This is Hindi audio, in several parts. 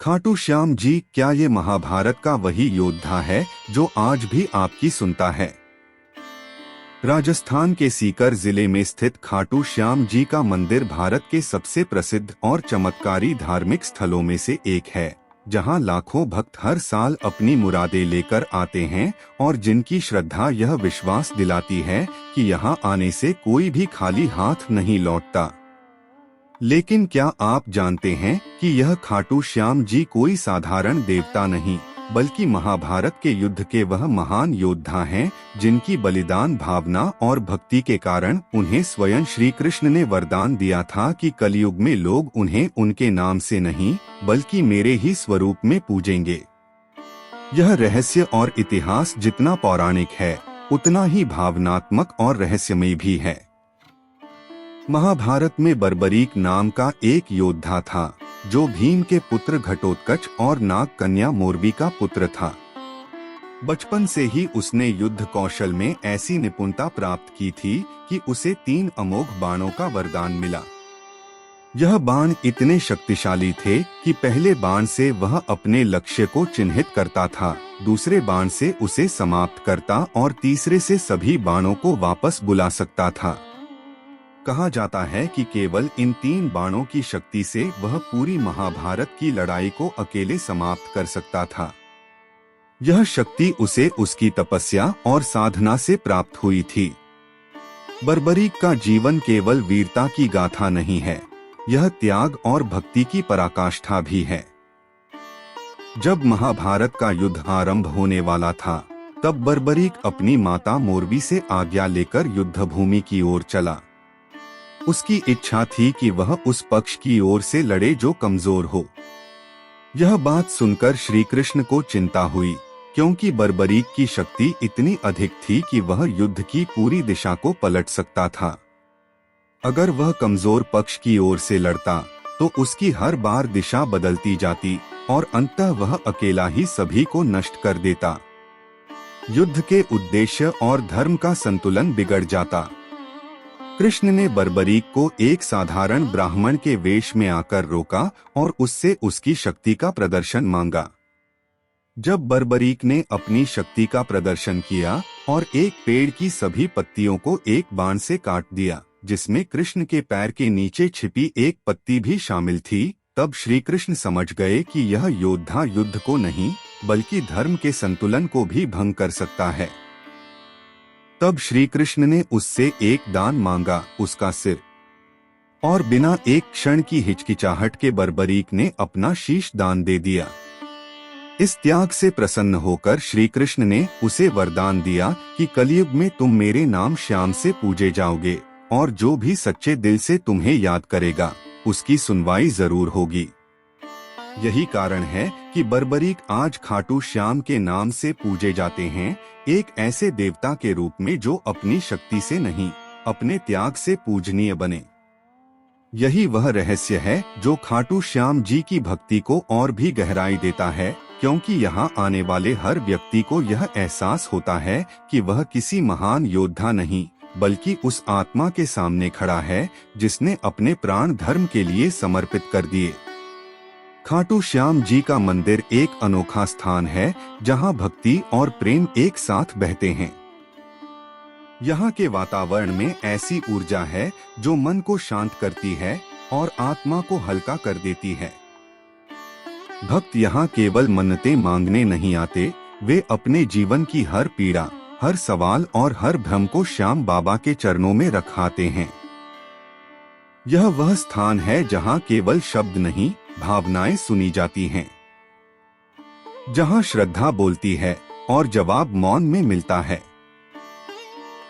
खाटू श्याम जी, क्या ये महाभारत का वही योद्धा है जो आज भी आपकी सुनता है? राजस्थान के सीकर जिले में स्थित खाटू श्याम जी का मंदिर भारत के सबसे प्रसिद्ध और चमत्कारी धार्मिक स्थलों में से एक है, जहां लाखों भक्त हर साल अपनी मुरादें लेकर आते हैं और जिनकी श्रद्धा यह विश्वास दिलाती है कि यहां आने से कोई भी खाली हाथ नहीं लौटता। लेकिन क्या आप जानते हैं कि यह खाटू श्याम जी कोई साधारण देवता नहीं, बल्कि महाभारत के युद्ध के वह महान योद्धा हैं जिनकी बलिदान भावना और भक्ति के कारण उन्हें स्वयं श्री कृष्ण ने वरदान दिया था कि कलयुग में लोग उन्हें उनके नाम से नहीं बल्कि मेरे ही स्वरूप में पूजेंगे। यह रहस्य और इतिहास जितना पौराणिक है उतना ही भावनात्मक और रहस्यमय भी है। महाभारत में बर्बरीक नाम का एक योद्धा था जो भीम के पुत्र घटोत्कच और नाग कन्या मोरबी का पुत्र था। बचपन से ही उसने युद्ध कौशल में ऐसी निपुणता प्राप्त की थी कि उसे 3 अमोघ बाणों का वरदान मिला। यह बाण इतने शक्तिशाली थे कि पहले बाण से वह अपने लक्ष्य को चिन्हित करता था, दूसरे बाण से उसे समाप्त करता और तीसरे से सभी बाणों को वापस बुला सकता था। कहा जाता है कि केवल इन 3 बाणों की शक्ति से वह पूरी महाभारत की लड़ाई को अकेले समाप्त कर सकता था। यह शक्ति उसे उसकी तपस्या और साधना से प्राप्त हुई थी। बर्बरीक का जीवन केवल वीरता की गाथा नहीं है, यह त्याग और भक्ति की पराकाष्ठा भी है। जब महाभारत का युद्ध आरंभ होने वाला था, तब बर्बरीक अपनी माता मोरबी से आज्ञा लेकर युद्ध भूमि की ओर चला। उसकी इच्छा थी कि वह उस पक्ष की ओर से लड़े जो कमजोर हो। यह बात सुनकर श्री कृष्ण को चिंता हुई, क्योंकि बर्बरीक की शक्ति इतनी अधिक थी कि वह युद्ध की पूरी दिशा को पलट सकता था। अगर वह कमजोर पक्ष की ओर से लड़ता तो उसकी हर बार दिशा बदलती जाती और अंततः वह अकेला ही सभी को नष्ट कर देता। युद्ध के उद्देश्य और धर्म का संतुलन बिगड़ जाता। कृष्ण ने बर्बरीक को एक साधारण ब्राह्मण के वेश में आकर रोका और उससे उसकी शक्ति का प्रदर्शन मांगा। जब बर्बरीक ने अपनी शक्ति का प्रदर्शन किया और एक पेड़ की सभी पत्तियों को एक बाण से काट दिया, जिसमें कृष्ण के पैर के नीचे छिपी एक पत्ती भी शामिल थी, तब श्री कृष्ण समझ गए कि यह योद्धा युद्ध को नहीं बल्कि धर्म के संतुलन को भी भंग कर सकता है। तब श्री कृष्ण ने उससे एक दान मांगा, उसका सिर, और बिना एक क्षण की हिचकिचाहट के बर्बरीक ने अपना शीश दान दे दिया। इस त्याग से प्रसन्न होकर श्री कृष्ण ने उसे वरदान दिया कि कलयुग में तुम मेरे नाम श्याम से पूजे जाओगे और जो भी सच्चे दिल से तुम्हें याद करेगा उसकी सुनवाई जरूर होगी। यही कारण है कि बर्बरीक आज खाटू श्याम के नाम से पूजे जाते हैं, एक ऐसे देवता के रूप में जो अपनी शक्ति से नहीं अपने त्याग से पूजनीय बने। यही वह रहस्य है जो खाटू श्याम जी की भक्ति को और भी गहराई देता है, क्योंकि यहाँ आने वाले हर व्यक्ति को यह एहसास होता है कि वह किसी महान योद्धा नहीं बल्कि उस आत्मा के सामने खड़ा है जिसने अपने प्राण धर्म के लिए समर्पित कर दिए। खाटू श्याम जी का मंदिर एक अनोखा स्थान है जहां भक्ति और प्रेम एक साथ बहते हैं। यहाँ के वातावरण में ऐसी ऊर्जा है जो मन को शांत करती है और आत्मा को हल्का कर देती है। भक्त यहाँ केवल मन्नतें मांगने नहीं आते, वे अपने जीवन की हर पीड़ा, हर सवाल और हर भ्रम को श्याम बाबा के चरणों में रखाते हैं। यह वह स्थान है जहाँ केवल शब्द नहीं भावनाएं सुनी जाती हैं, जहां श्रद्धा बोलती है और जवाब मौन में मिलता है।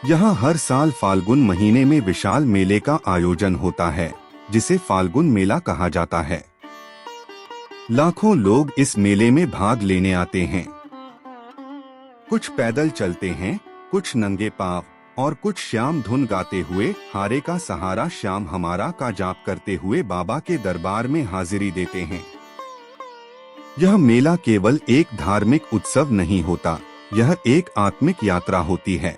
यहां हर साल फाल्गुन महीने में विशाल मेले का आयोजन होता है, जिसे फाल्गुन मेला कहा जाता है। लाखों लोग इस मेले में भाग लेने आते हैं। कुछ पैदल चलते हैं, कुछ नंगे पांव और कुछ श्याम धुन गाते हुए हारे का सहारा श्याम हमारा का जाप करते हुए बाबा के दरबार में हाजिरी देते हैं। यह मेला केवल एक धार्मिक उत्सव नहीं होता, यह एक आत्मिक यात्रा होती है।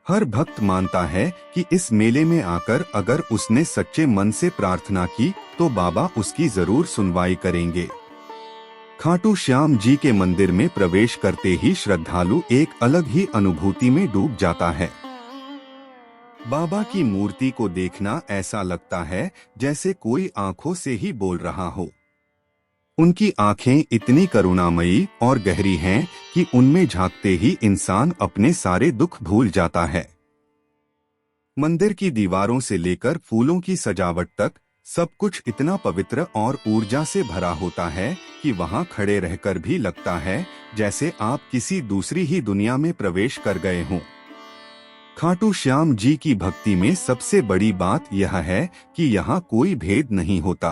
हर भक्त मानता है कि इस मेले में आकर अगर उसने सच्चे मन से प्रार्थना की तो बाबा उसकी जरूर सुनवाई करेंगे। खाटू श्याम जी के मंदिर में प्रवेश करते ही श्रद्धालु एक अलग ही अनुभूति में डूब जाता है। बाबा की मूर्ति को देखना ऐसा लगता है जैसे कोई आंखों से ही बोल रहा हो। उनकी आंखें इतनी करुणामयी और गहरी हैं कि उनमें झांकते ही इंसान अपने सारे दुख भूल जाता है। मंदिर की दीवारों से लेकर फूलों की सजावट तक सब कुछ इतना पवित्र और ऊर्जा से भरा होता है कि वहां खड़े रहकर भी लगता है जैसे आप किसी दूसरी ही दुनिया में प्रवेश कर गए हों। खाटू श्याम जी की भक्ति में सबसे बड़ी बात यह है कि यहाँ कोई भेद नहीं होता।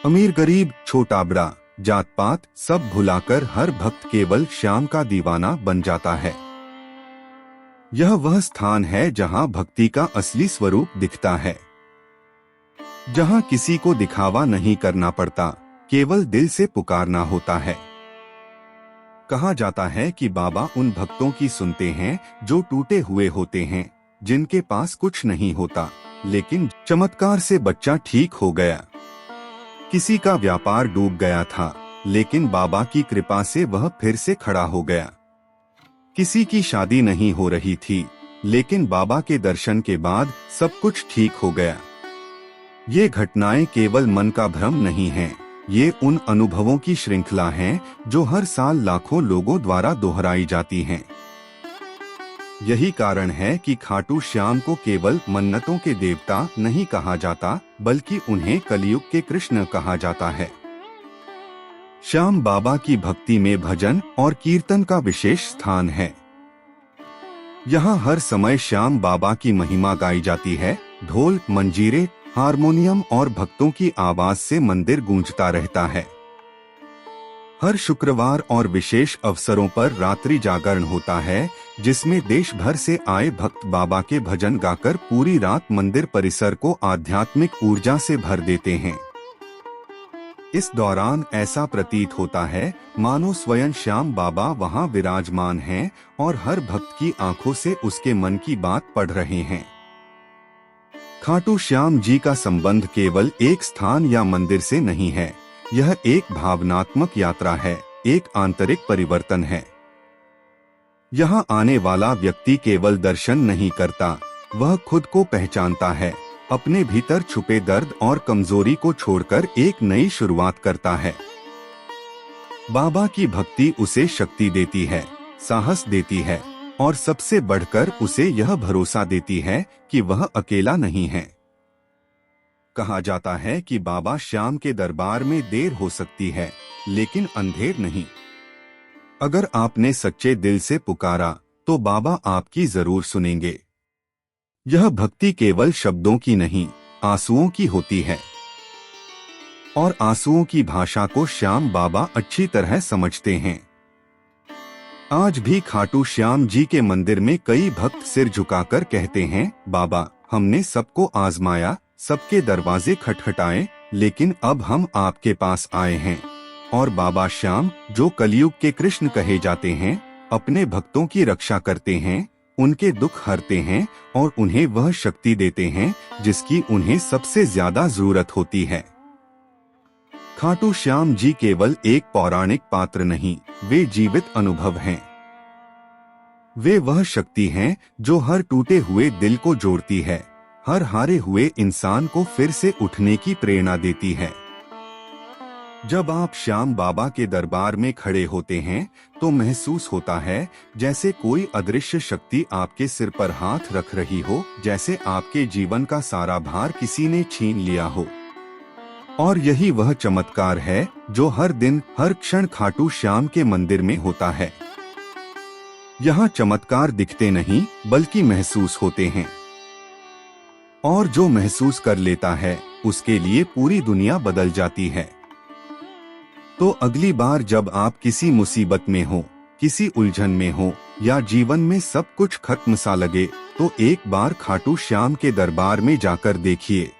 अमीर गरीब, छोटा बड़ा, जात पात सब भुलाकर हर भक्त केवल श्याम का दीवाना बन जाता है। यह वह स्थान है जहाँ भक्ति का असली स्वरूप दिखता है, जहाँ किसी को दिखावा नहीं करना पड़ता, केवल दिल से पुकारना होता है। कहा जाता है कि बाबा उन भक्तों की सुनते हैं जो टूटे हुए होते हैं, जिनके पास कुछ नहीं होता, लेकिन चमत्कार से बच्चा ठीक हो गया। किसी का व्यापार डूब गया था, लेकिन बाबा की कृपा से वह फिर से खड़ा हो गया। किसी की शादी नहीं हो रही थी, लेकिन बाबा के दर्शन के बाद सब कुछ ठीक हो गया। ये घटनाएं केवल मन का भ्रम नहीं हैं, ये उन अनुभवों की श्रृंखला हैं जो हर साल लाखों लोगों द्वारा दोहराई जाती हैं। यही कारण है कि खाटू श्याम को केवल मन्नतों के देवता नहीं कहा जाता, बल्कि उन्हें कलयुग के कृष्ण कहा जाता है। श्याम बाबा की भक्ति में भजन और कीर्तन का विशेष स्थान है। यहाँ हर समय श्याम बाबा की महिमा गाई जाती है। ढोल, मंजीरे, हारमोनियम और भक्तों की आवाज से मंदिर गूंजता रहता है। हर शुक्रवार और विशेष अवसरों पर रात्रि जागरण होता है, जिसमें देश भर से आए भक्त बाबा के भजन गाकर पूरी रात मंदिर परिसर को आध्यात्मिक ऊर्जा से भर देते हैं। इस दौरान ऐसा प्रतीत होता है मानो स्वयं श्याम बाबा वहां विराजमान हैं और हर भक्त की आंखों से उसके मन की बात पढ़ रहे हैं। खाटू श्याम जी का संबंध केवल एक स्थान या मंदिर से नहीं है, यह एक भावनात्मक यात्रा है, एक आंतरिक परिवर्तन है। यहाँ आने वाला व्यक्ति केवल दर्शन नहीं करता, वह खुद को पहचानता है, अपने भीतर छुपे दर्द और कमजोरी को छोड़कर एक नई शुरुआत करता है। बाबा की भक्ति उसे शक्ति देती है, साहस देती है और सबसे बढ़कर उसे यह भरोसा देती है कि वह अकेला नहीं है। कहा जाता है कि बाबा श्याम के दरबार में देर हो सकती है, लेकिन अंधेर नहीं। अगर आपने सच्चे दिल से पुकारा तो बाबा आपकी जरूर सुनेंगे। यह भक्ति केवल शब्दों की नहीं, आंसुओं की होती है, और आंसुओं की भाषा को श्याम बाबा अच्छी तरह समझते हैं। आज भी खाटू श्याम जी के मंदिर में कई भक्त सिर झुकाकर कहते हैं, बाबा हमने सबको आजमाया, सबके दरवाजे खटखटाए, लेकिन अब हम आपके पास आए हैं। और बाबा श्याम, जो कलयुग के कृष्ण कहे जाते हैं, अपने भक्तों की रक्षा करते हैं, उनके दुख हरते हैं और उन्हें वह शक्ति देते हैं जिसकी उन्हें सबसे ज्यादा जरूरत होती है। खाटू श्याम जी केवल एक पौराणिक पात्र नहीं, वे जीवित अनुभव हैं। वे वह शक्ति हैं जो हर टूटे हुए दिल को जोड़ती है, हर हारे हुए इंसान को फिर से उठने की प्रेरणा देती है। जब आप श्याम बाबा के दरबार में खड़े होते हैं तो महसूस होता है जैसे कोई अदृश्य शक्ति आपके सिर पर हाथ रख रही हो, जैसे आपके जीवन का सारा भार किसी ने छीन लिया हो। और यही वह चमत्कार है जो हर दिन हर क्षण खाटू श्याम के मंदिर में होता है। यहाँ चमत्कार दिखते नहीं बल्कि महसूस होते हैं, और जो महसूस कर लेता है उसके लिए पूरी दुनिया बदल जाती है। तो अगली बार जब आप किसी मुसीबत में हो, किसी उलझन में हो या जीवन में सब कुछ खत्म सा लगे, तो एक बार खाटू श्याम के दरबार में जाकर देखिए।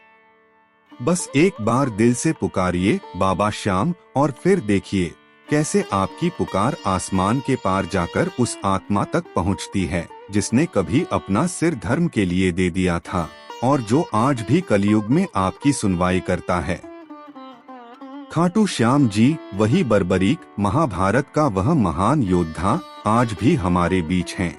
बस एक बार दिल से पुकारिए बाबा श्याम, और फिर देखिए कैसे आपकी पुकार आसमान के पार जाकर उस आत्मा तक पहुंचती है जिसने कभी अपना सिर धर्म के लिए दे दिया था और जो आज भी कलयुग में आपकी सुनवाई करता है। खाटू श्याम जी वही बर्बरीक महाभारत का वह महान योद्धा आज भी हमारे बीच हैं।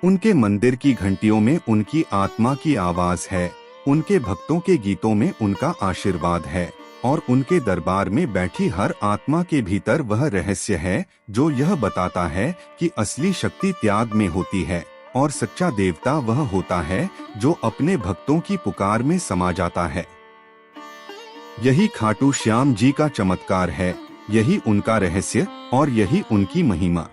उनके मंदिर की घंटियों में उनकी आत्मा की आवाज है, उनके भक्तों के गीतों में उनका आशीर्वाद है और उनके दरबार में बैठी हर आत्मा के भीतर वह रहस्य है जो यह बताता है कि असली शक्ति त्याग में होती है और सच्चा देवता वह होता है जो अपने भक्तों की पुकार में समा जाता है। यही खाटू श्याम जी का चमत्कार है, यही उनका रहस्य और यही उनकी महिमा।